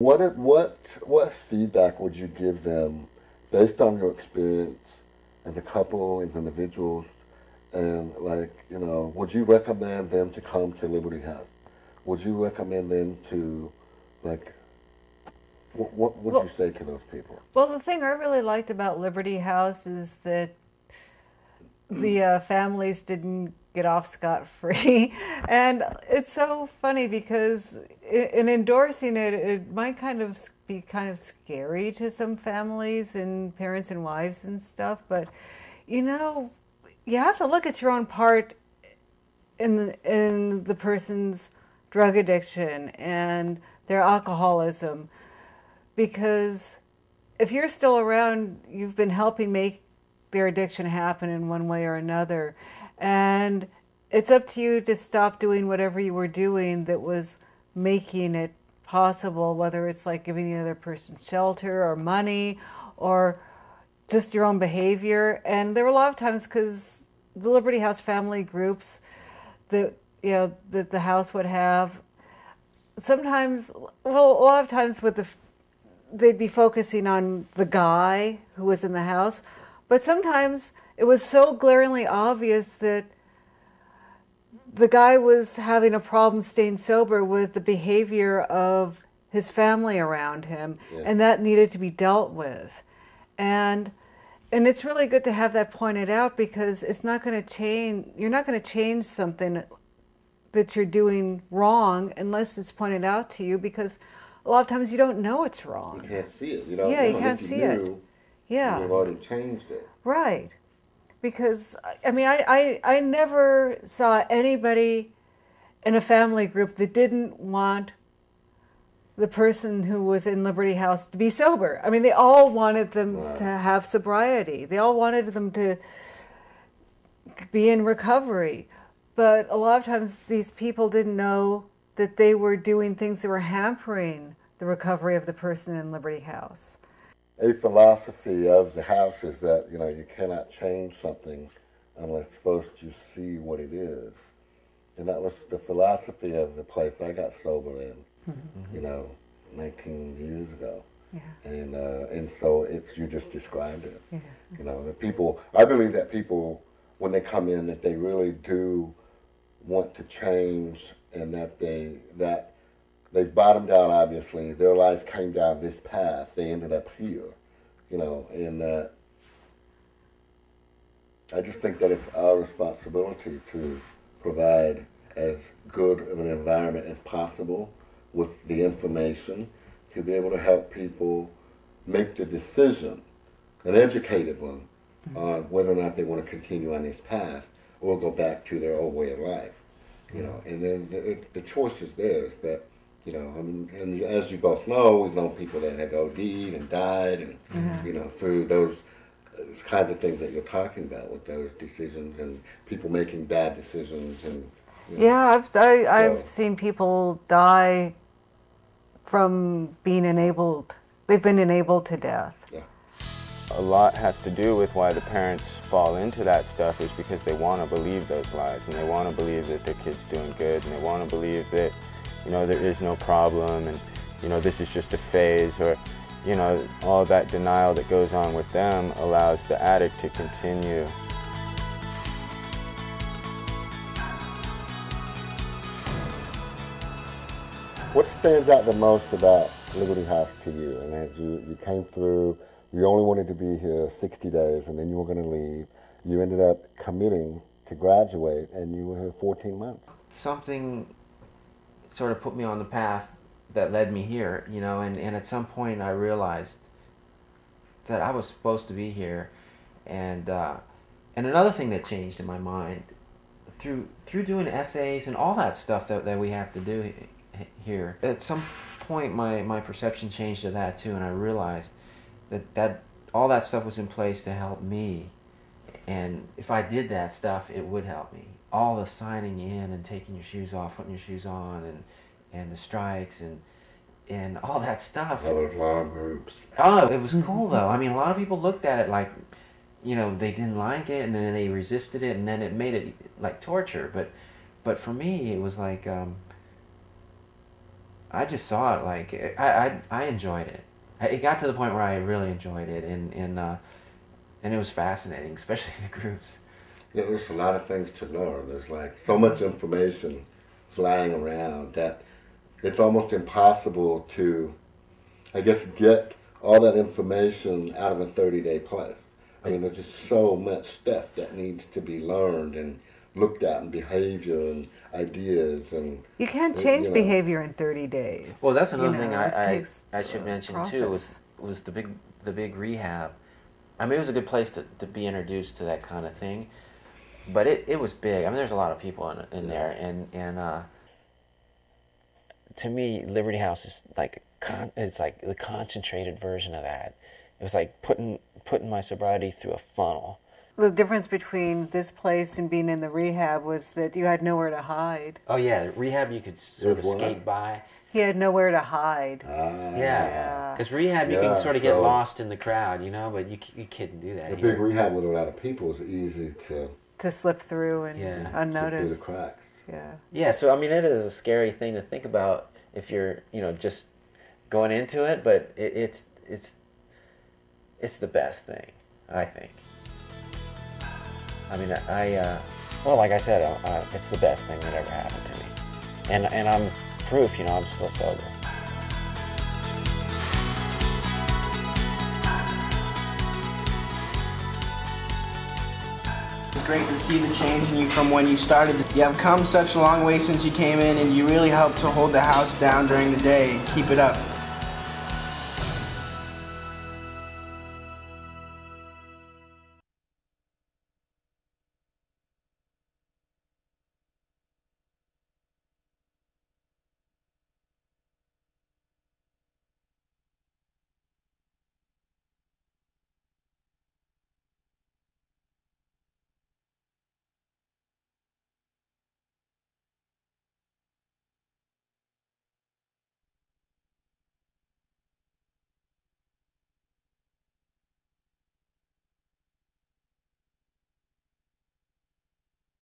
What feedback would you give them based on your experience as a couple, as individuals, and like, would you recommend them to come to Liberty House? Would you recommend them to, like, what would you say to those people? Well, the thing I really liked about Liberty House is that the families didn't get off scot-free. And it's so funny because in endorsing it, it might kind of be kind of scary to some families and parents and wives and stuff. But, you have to look at your own part in the person's drug addiction and their alcoholism. Because if you're still around, you've been helping make their addiction happen in one way or another. And it's up to you to stop doing whatever you were doing that was making it possible, whether it's like giving the other person shelter or money or just your own behavior. And there were a lot of times, because the Liberty House family groups that, that the house would have, sometimes, well, a lot of times they'd be focusing on the guy who was in the house, but sometimes it was so glaringly obvious that the guy was having a problem staying sober with the behavior of his family around him, yeah. And that needed to be dealt with. And it's really good to have that pointed out, because it's not going to change. You're not going to change something that you're doing wrong unless it's pointed out to you, because a lot of times you don't know it's wrong. You can't see it. You can't see it. Yeah. You've already changed it. Right. Because, I never saw anybody in a family group that didn't want the person who was in Liberty House to be sober. They all wanted them to have sobriety. They all wanted them to be in recovery. But a lot of times these people didn't know that they were doing things that were hampering the recovery of the person in Liberty House. A philosophy of the house is that, you cannot change something unless first you see what it is. And that was the philosophy of the place I got sober in, 19 years ago. Yeah. And so you just described it. Yeah. The people, I believe that people, when they come in, that they really do want to change, and that they've bottomed out, obviously. Their life came down this path. They ended up here, and I just think that it's our responsibility to provide as good of an environment as possible with the information to be able to help people make the decision, an educated one, on whether or not they want to continue on this path or go back to their old way of life, and then the choice is theirs, but and as you both know, we've known people that have OD'd and died, and through those kinds of things that you're talking about, with those decisions and people making bad decisions, and I've seen people die from being enabled. They've been enabled to death. Yeah. A lot has to do with why the parents fall into that stuff, is because they want to believe those lies, and they want to believe that their kid's doing good, and they want to believe that there is no problem, and this is just a phase, or all that denial that goes on with them allows the addict to continue. What stands out the most about Liberty House to you? And as you came through, you only wanted to be here 60 days, and then you were going to leave. You ended up committing to graduate, and you were here 14 months. Something sort of put me on the path that led me here, and at some point I realized that I was supposed to be here. And another thing that changed in my mind, through doing essays and all that stuff that we have to do here, at some point my perception changed to that too, and I realized that all that stuff was in place to help me, and if I did that stuff, it would help me. All the signing in and taking your shoes off, putting your shoes on, and the strikes and all that stuff. All those long groups. Oh, it was cool though. A lot of people looked at it like, they didn't like it, and then they resisted it, and then it made it like torture. But for me, it was like, I just saw it like I enjoyed it. It got to the point where I really enjoyed it, and it was fascinating, especially the groups. Yeah, there's a lot of things to learn. There's like so much information flying around that it's almost impossible to, I guess, get all that information out of a 30-day place. I mean, there's just so much stuff that needs to be learned and looked at, and behavior and ideas and. You can't change behavior in 30 days. Well, that's another thing I I should mention too was the big rehab. I mean, it was a good place to be introduced to that kind of thing, but it was big. I mean, there's a lot of people in there, and to me, Liberty House is like it's like the concentrated version of that. It was like putting my sobriety through a funnel. The difference between this place and being in the rehab was that you had nowhere to hide. Oh yeah, rehab you could sort of skate by. He had nowhere to hide. Yeah, because rehab you can sort of get lost in the crowd, you know, but you couldn't do that. A big rehab with a lot of people is easy to slip through and unnoticed. Through the cracks. Yeah. Yeah, so I mean, it is a scary thing to think about if you're, just going into it, but it's the best thing, I think. I mean, well, like I said, it's the best thing that ever happened to me, and I'm proof, I'm still sober. It's great to see the change in you from when you started. You have come such a long way since you came in, and you really helped to hold the house down during the day. Keep it up.